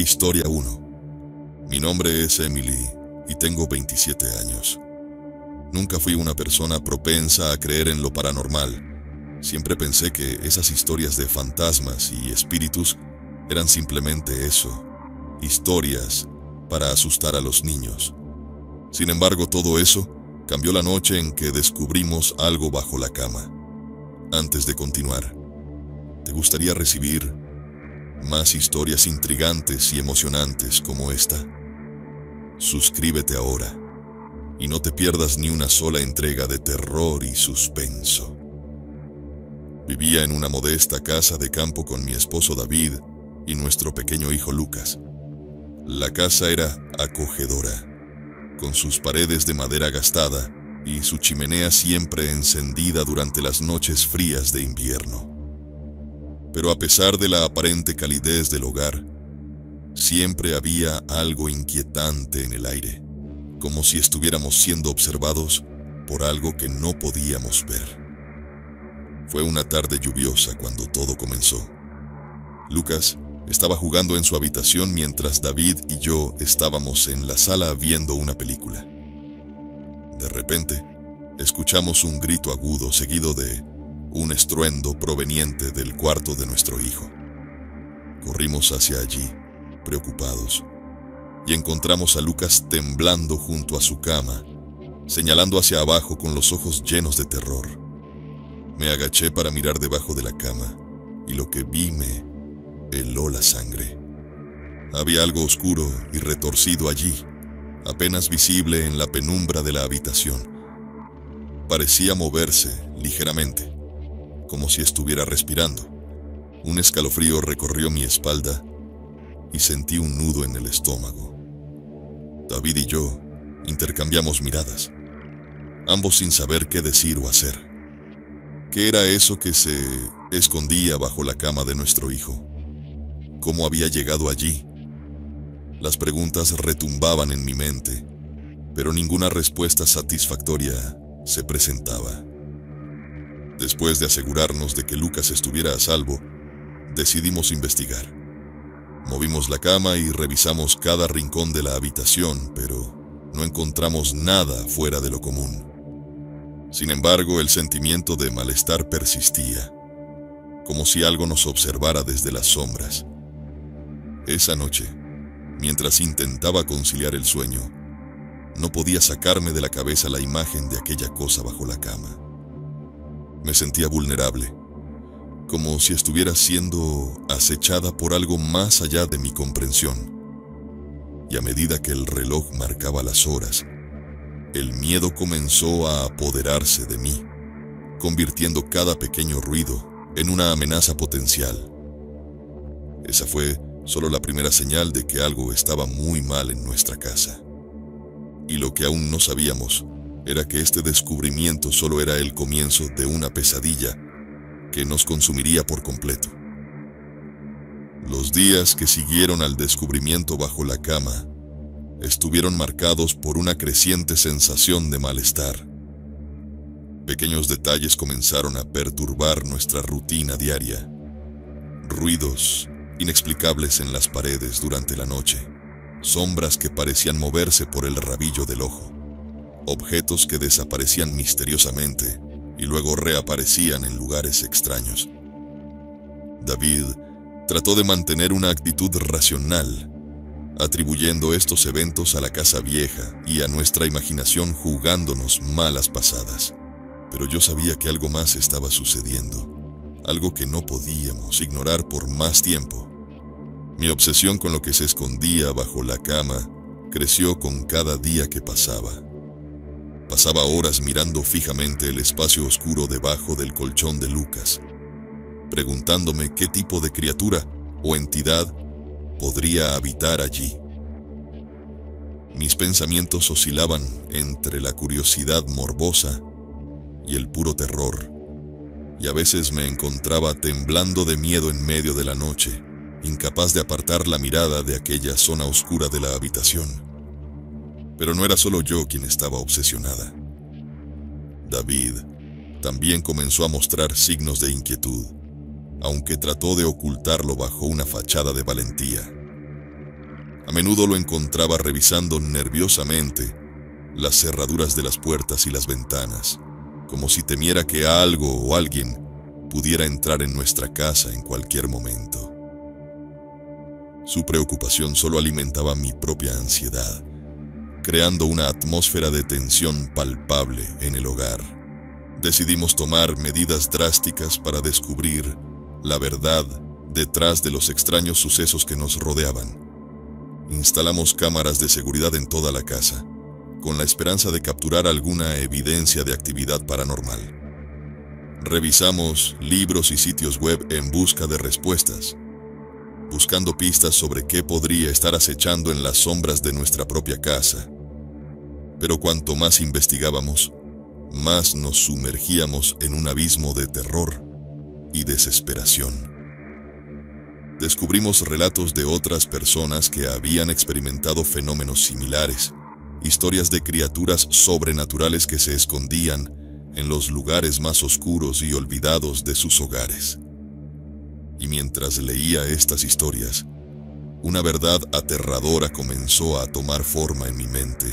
Historia 1. Mi nombre es Emily y tengo 27 años. Nunca fui una persona propensa a creer en lo paranormal. Siempre pensé que esas historias de fantasmas y espíritus eran simplemente eso, historias para asustar a los niños. Sin embargo, todo eso cambió la noche en que descubrimos algo bajo la cama. Antes de continuar, ¿te gustaría recibir más historias intrigantes y emocionantes como esta? Suscríbete ahora y no te pierdas ni una sola entrega de terror y suspenso. Vivía en una modesta casa de campo con mi esposo David y nuestro pequeño hijo Lucas. La casa era acogedora, con sus paredes de madera gastada y su chimenea siempre encendida durante las noches frías de invierno. Pero a pesar de la aparente calidez del hogar, siempre había algo inquietante en el aire, como si estuviéramos siendo observados por algo que no podíamos ver. Fue una tarde lluviosa cuando todo comenzó. Lucas estaba jugando en su habitación mientras David y yo estábamos en la sala viendo una película. De repente, escuchamos un grito agudo seguido de un estruendo proveniente del cuarto de nuestro hijo. Corrimos hacia allí, preocupados, y encontramos a Lucas temblando junto a su cama, señalando hacia abajo con los ojos llenos de terror. Me agaché para mirar debajo de la cama, y lo que vi me heló la sangre. Había algo oscuro y retorcido allí, apenas visible en la penumbra de la habitación. Parecía moverse ligeramente, como si estuviera respirando. Un escalofrío recorrió mi espalda y sentí un nudo en el estómago. David y yo intercambiamos miradas, ambos sin saber qué decir o hacer. ¿Qué era eso que se escondía bajo la cama de nuestro hijo? ¿Cómo había llegado allí? Las preguntas retumbaban en mi mente, pero ninguna respuesta satisfactoria se presentaba. Después de asegurarnos de que Lucas estuviera a salvo, decidimos investigar. Movimos la cama y revisamos cada rincón de la habitación, pero no encontramos nada fuera de lo común. Sin embargo, el sentimiento de malestar persistía, como si algo nos observara desde las sombras. Esa noche, mientras intentaba conciliar el sueño, no podía sacarme de la cabeza la imagen de aquella cosa bajo la cama. Me sentía vulnerable, como si estuviera siendo acechada por algo más allá de mi comprensión. Y a medida que el reloj marcaba las horas, el miedo comenzó a apoderarse de mí, convirtiendo cada pequeño ruido en una amenaza potencial. Esa fue solo la primera señal de que algo estaba muy mal en nuestra casa. Y lo que aún no sabíamos era que este descubrimiento solo era el comienzo de una pesadilla que nos consumiría por completo. Los días que siguieron al descubrimiento bajo la cama estuvieron marcados por una creciente sensación de malestar. Pequeños detalles comenzaron a perturbar nuestra rutina diaria. Ruidos inexplicables en las paredes durante la noche, sombras que parecían moverse por el rabillo del ojo, objetos que desaparecían misteriosamente y luego reaparecían en lugares extraños. David trató de mantener una actitud racional, atribuyendo estos eventos a la casa vieja y a nuestra imaginación jugándonos malas pasadas. Pero yo sabía que algo más estaba sucediendo, algo que no podíamos ignorar por más tiempo. Mi obsesión con lo que se escondía bajo la cama creció con cada día que pasaba. Pasaba horas mirando fijamente el espacio oscuro debajo del colchón de Lucas, preguntándome qué tipo de criatura o entidad podría habitar allí. Mis pensamientos oscilaban entre la curiosidad morbosa y el puro terror, y a veces me encontraba temblando de miedo en medio de la noche, incapaz de apartar la mirada de aquella zona oscura de la habitación. Pero no era solo yo quien estaba obsesionada. David también comenzó a mostrar signos de inquietud, aunque trató de ocultarlo bajo una fachada de valentía. A menudo lo encontraba revisando nerviosamente las cerraduras de las puertas y las ventanas, como si temiera que algo o alguien pudiera entrar en nuestra casa en cualquier momento. Su preocupación solo alimentaba mi propia ansiedad, creando una atmósfera de tensión palpable en el hogar. Decidimos tomar medidas drásticas para descubrir la verdad detrás de los extraños sucesos que nos rodeaban. Instalamos cámaras de seguridad en toda la casa, con la esperanza de capturar alguna evidencia de actividad paranormal. Revisamos libros y sitios web en busca de respuestas, buscando pistas sobre qué podría estar acechando en las sombras de nuestra propia casa. Pero cuanto más investigábamos, más nos sumergíamos en un abismo de terror y desesperación. Descubrimos relatos de otras personas que habían experimentado fenómenos similares, historias de criaturas sobrenaturales que se escondían en los lugares más oscuros y olvidados de sus hogares. Y mientras leía estas historias, una verdad aterradora comenzó a tomar forma en mi mente.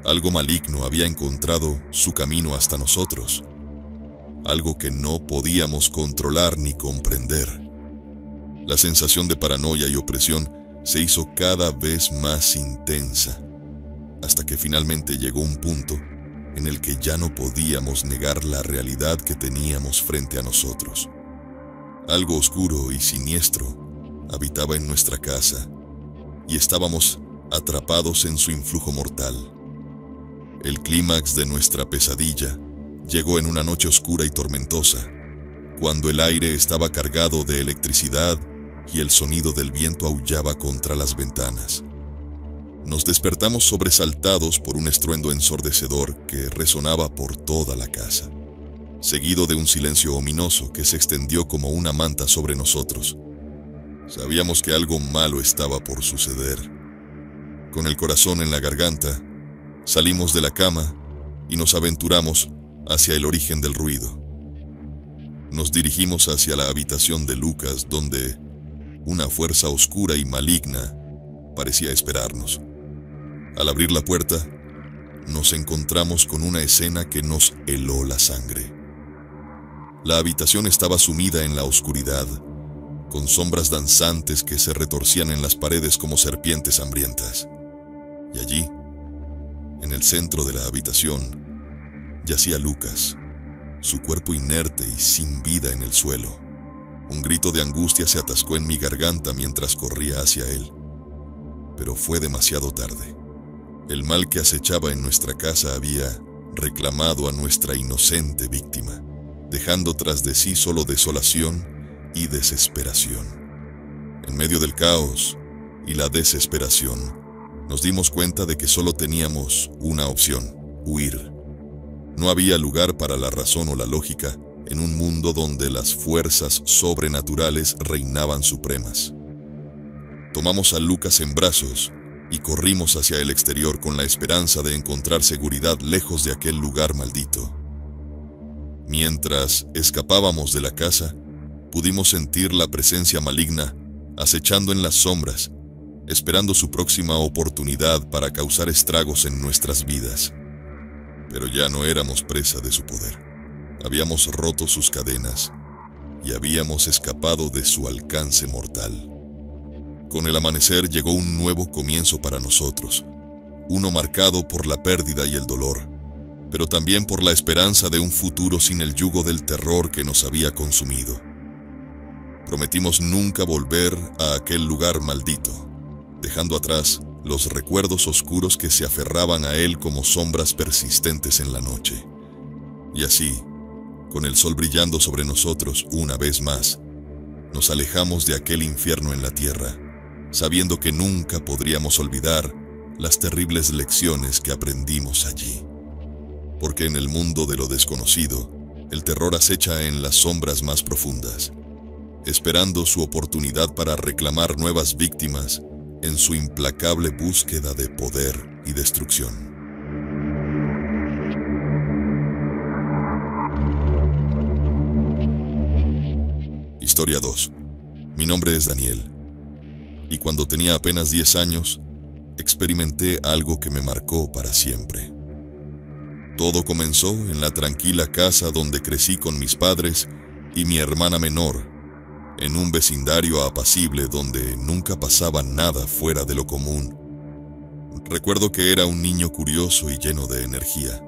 Algo maligno había encontrado su camino hasta nosotros, algo que no podíamos controlar ni comprender. La sensación de paranoia y opresión se hizo cada vez más intensa, hasta que finalmente llegó un punto en el que ya no podíamos negar la realidad que teníamos frente a nosotros. Algo oscuro y siniestro habitaba en nuestra casa y estábamos atrapados en su influjo mortal. El clímax de nuestra pesadilla llegó en una noche oscura y tormentosa, cuando el aire estaba cargado de electricidad y el sonido del viento aullaba contra las ventanas. Nos despertamos sobresaltados por un estruendo ensordecedor que resonaba por toda la casa, seguido de un silencio ominoso que se extendió como una manta sobre nosotros. Sabíamos que algo malo estaba por suceder. Con el corazón en la garganta, salimos de la cama y nos aventuramos hacia el origen del ruido. Nos dirigimos hacia la habitación de Lucas, donde una fuerza oscura y maligna parecía esperarnos. Al abrir la puerta, nos encontramos con una escena que nos heló la sangre. La habitación estaba sumida en la oscuridad, con sombras danzantes que se retorcían en las paredes como serpientes hambrientas. Y allí, en el centro de la habitación, yacía Lucas, su cuerpo inerte y sin vida en el suelo. Un grito de angustia se atascó en mi garganta mientras corría hacia él. Pero fue demasiado tarde. El mal que acechaba en nuestra casa había reclamado a nuestra inocente víctima, dejando tras de sí solo desolación y desesperación. En medio del caos y la desesperación, nos dimos cuenta de que solo teníamos una opción: huir. No había lugar para la razón o la lógica en un mundo donde las fuerzas sobrenaturales reinaban supremas. Tomamos a Lucas en brazos y corrimos hacia el exterior con la esperanza de encontrar seguridad lejos de aquel lugar maldito. Mientras escapábamos de la casa, pudimos sentir la presencia maligna acechando en las sombras, esperando su próxima oportunidad para causar estragos en nuestras vidas. Pero ya no éramos presa de su poder. Habíamos roto sus cadenas y habíamos escapado de su alcance mortal. Con el amanecer llegó un nuevo comienzo para nosotros, uno marcado por la pérdida y el dolor, pero también por la esperanza de un futuro sin el yugo del terror que nos había consumido. Prometimos nunca volver a aquel lugar maldito, dejando atrás los recuerdos oscuros que se aferraban a él como sombras persistentes en la noche. Y así, con el sol brillando sobre nosotros una vez más, nos alejamos de aquel infierno en la tierra, sabiendo que nunca podríamos olvidar las terribles lecciones que aprendimos allí. Porque en el mundo de lo desconocido, el terror acecha en las sombras más profundas, esperando su oportunidad para reclamar nuevas víctimas en su implacable búsqueda de poder y destrucción. Historia 2. Mi nombre es Daniel. y cuando tenía apenas 10 años, experimenté algo que me marcó para siempre. Todo comenzó en la tranquila casa donde crecí con mis padres y mi hermana menor, en un vecindario apacible donde nunca pasaba nada fuera de lo común. Recuerdo que era un niño curioso y lleno de energía,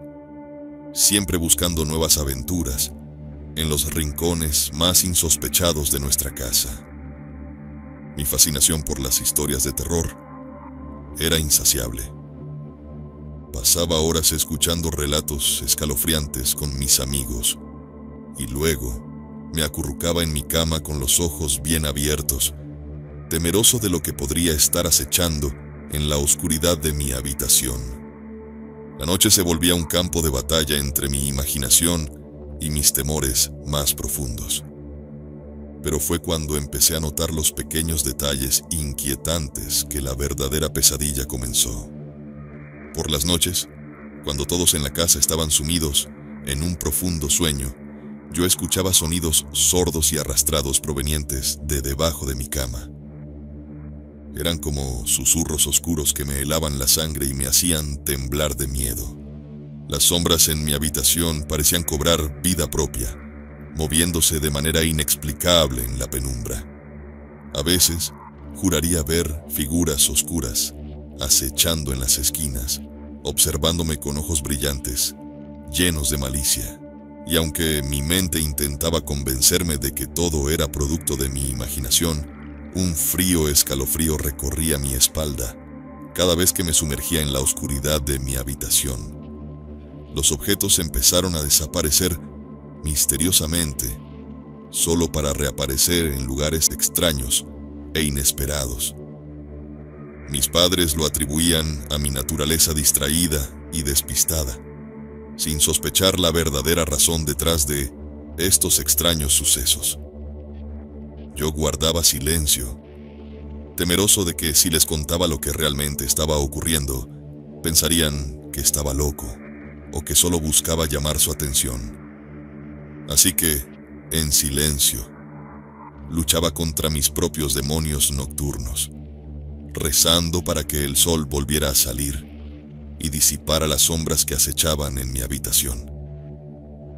siempre buscando nuevas aventuras en los rincones más insospechados de nuestra casa. Mi fascinación por las historias de terror era insaciable. Pasaba horas escuchando relatos escalofriantes con mis amigos y luego me acurrucaba en mi cama con los ojos bien abiertos, temeroso de lo que podría estar acechando en la oscuridad de mi habitación. La noche se volvía un campo de batalla entre mi imaginación y mis temores más profundos. Pero fue cuando empecé a notar los pequeños detalles inquietantes que la verdadera pesadilla comenzó. Por las noches, cuando todos en la casa estaban sumidos en un profundo sueño, yo escuchaba sonidos sordos y arrastrados provenientes de debajo de mi cama. Eran como susurros oscuros que me helaban la sangre y me hacían temblar de miedo. Las sombras en mi habitación parecían cobrar vida propia, moviéndose de manera inexplicable en la penumbra. A veces, juraría ver figuras oscuras acechando en las esquinas, observándome con ojos brillantes, llenos de malicia. Y aunque mi mente intentaba convencerme de que todo era producto de mi imaginación, un frío escalofrío recorría mi espalda cada vez que me sumergía en la oscuridad de mi habitación. Los objetos empezaron a desaparecer misteriosamente, solo para reaparecer en lugares extraños e inesperados. Mis padres lo atribuían a mi naturaleza distraída y despistada, sin sospechar la verdadera razón detrás de estos extraños sucesos. Yo guardaba silencio, temeroso de que si les contaba lo que realmente estaba ocurriendo, pensarían que estaba loco o que solo buscaba llamar su atención. Así que, en silencio, luchaba contra mis propios demonios nocturnos, rezando para que el sol volviera a salir y disipara las sombras que acechaban en mi habitación.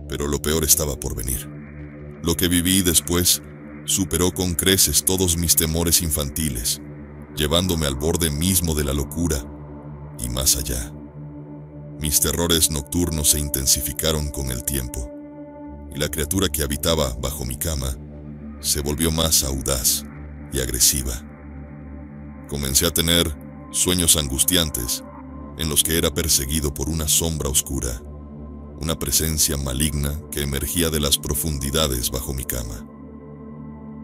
Pero lo peor estaba por venir. Lo que viví después superó con creces todos mis temores infantiles, llevándome al borde mismo de la locura y más allá. Mis terrores nocturnos se intensificaron con el tiempo, y la criatura que habitaba bajo mi cama se volvió más audaz y agresiva. Comencé a tener sueños angustiantes en los que era perseguido por una sombra oscura, una presencia maligna que emergía de las profundidades bajo mi cama.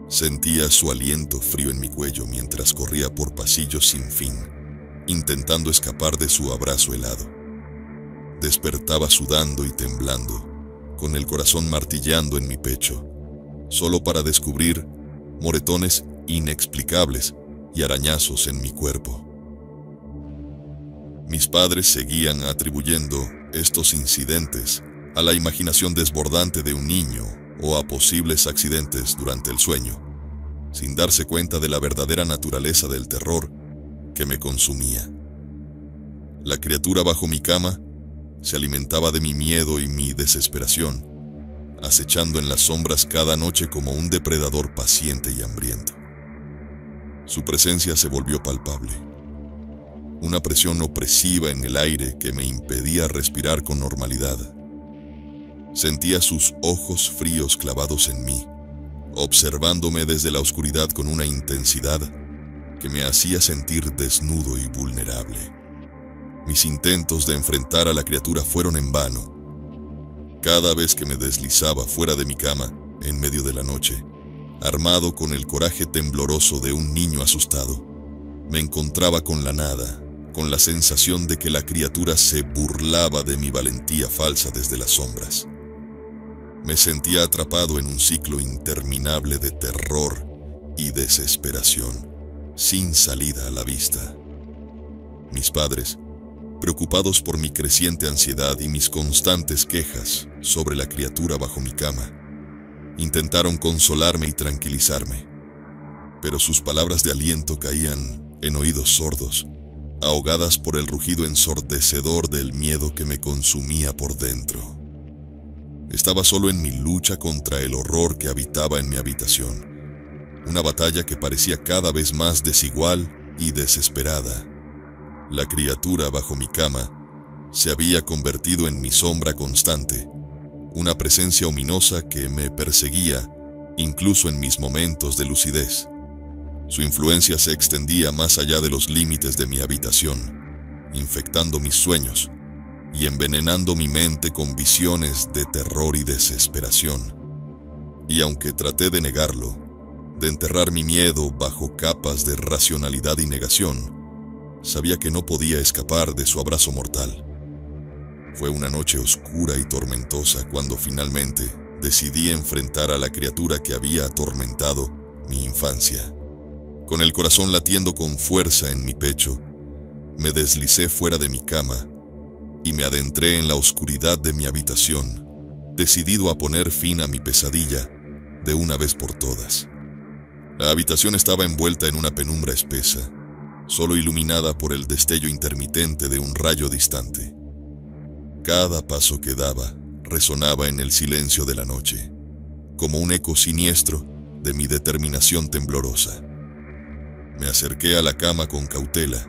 Sentía su aliento frío en mi cuello mientras corría por pasillos sin fin, intentando escapar de su abrazo helado. Despertaba sudando y temblando, con el corazón martilleando en mi pecho, solo para descubrir moretones inexplicables y arañazos en mi cuerpo. Mis padres seguían atribuyendo estos incidentes a la imaginación desbordante de un niño o a posibles accidentes durante el sueño, sin darse cuenta de la verdadera naturaleza del terror que me consumía. La criatura bajo mi cama se alimentaba de mi miedo y mi desesperación, acechando en las sombras cada noche como un depredador paciente y hambriento. Su presencia se volvió palpable, una presión opresiva en el aire que me impedía respirar con normalidad. Sentía sus ojos fríos clavados en mí, observándome desde la oscuridad con una intensidad que me hacía sentir desnudo y vulnerable. Mis intentos de enfrentar a la criatura fueron en vano. Cada vez que me deslizaba fuera de mi cama, en medio de la noche, armado con el coraje tembloroso de un niño asustado, me encontraba con la nada, con la sensación de que la criatura se burlaba de mi valentía falsa desde las sombras. Me sentía atrapado en un ciclo interminable de terror y desesperación, sin salida a la vista. Mis padres, preocupados por mi creciente ansiedad y mis constantes quejas sobre la criatura bajo mi cama, intentaron consolarme y tranquilizarme, pero sus palabras de aliento caían en oídos sordos, ahogadas por el rugido ensordecedor del miedo que me consumía por dentro. Estaba solo en mi lucha contra el horror que habitaba en mi habitación, una batalla que parecía cada vez más desigual y desesperada. La criatura bajo mi cama se había convertido en mi sombra constante, una presencia ominosa que me perseguía incluso en mis momentos de lucidez. Su influencia se extendía más allá de los límites de mi habitación, infectando mis sueños y envenenando mi mente con visiones de terror y desesperación. Y aunque traté de negarlo, de enterrar mi miedo bajo capas de racionalidad y negación, sabía que no podía escapar de su abrazo mortal. Fue una noche oscura y tormentosa cuando finalmente decidí enfrentar a la criatura que había atormentado mi infancia. Con el corazón latiendo con fuerza en mi pecho, me deslicé fuera de mi cama y me adentré en la oscuridad de mi habitación, decidido a poner fin a mi pesadilla de una vez por todas. La habitación estaba envuelta en una penumbra espesa, solo iluminada por el destello intermitente de un rayo distante. Cada paso que daba resonaba en el silencio de la noche, como un eco siniestro de mi determinación temblorosa. Me acerqué a la cama con cautela,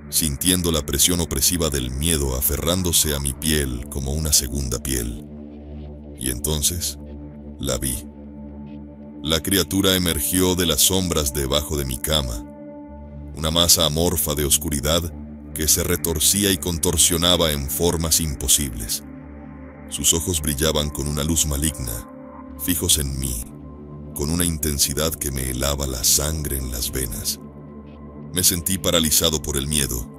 sintiendo la presión opresiva del miedo aferrándose a mi piel como una segunda piel. Y entonces la vi. La criatura emergió de las sombras debajo de mi cama, una masa amorfa de oscuridad que se retorcía y contorsionaba en formas imposibles. Sus ojos brillaban con una luz maligna, fijos en mí, con una intensidad que me helaba la sangre en las venas. Me sentí paralizado por el miedo,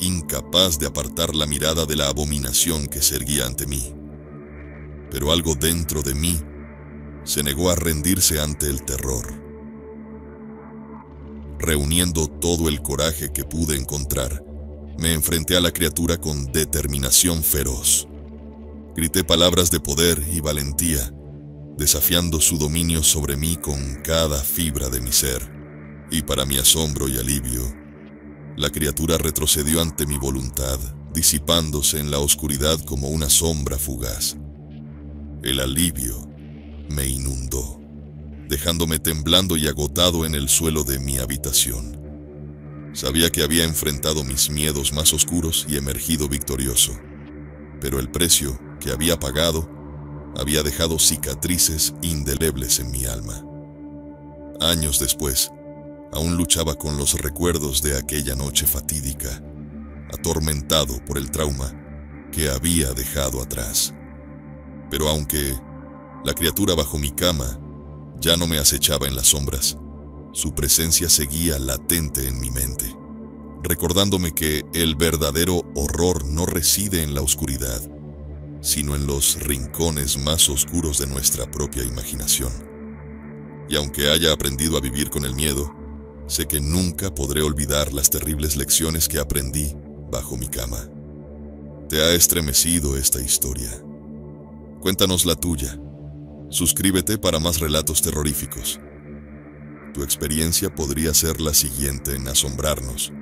incapaz de apartar la mirada de la abominación que se erguía ante mí. Pero algo dentro de mí se negó a rendirse ante el terror. Reuniendo todo el coraje que pude encontrar, me enfrenté a la criatura con determinación feroz. Grité palabras de poder y valentía, desafiando su dominio sobre mí con cada fibra de mi ser. Y para mi asombro y alivio, la criatura retrocedió ante mi voluntad, disipándose en la oscuridad como una sombra fugaz. El alivio me inundó, dejándome temblando y agotado en el suelo de mi habitación. Sabía que había enfrentado mis miedos más oscuros y emergido victorioso, pero el precio que había pagado había dejado cicatrices indelebles en mi alma. Años después, aún luchaba con los recuerdos de aquella noche fatídica, atormentado por el trauma que había dejado atrás. Pero aunque la criatura bajo mi cama ya no me acechaba en las sombras, su presencia seguía latente en mi mente, recordándome que el verdadero horror no reside en la oscuridad, sino en los rincones más oscuros de nuestra propia imaginación. Y aunque haya aprendido a vivir con el miedo, sé que nunca podré olvidar las terribles lecciones que aprendí bajo mi cama. ¿Te ha estremecido esta historia? Cuéntanos la tuya. Suscríbete para más relatos terroríficos. Tu experiencia podría ser la siguiente en asombrarnos.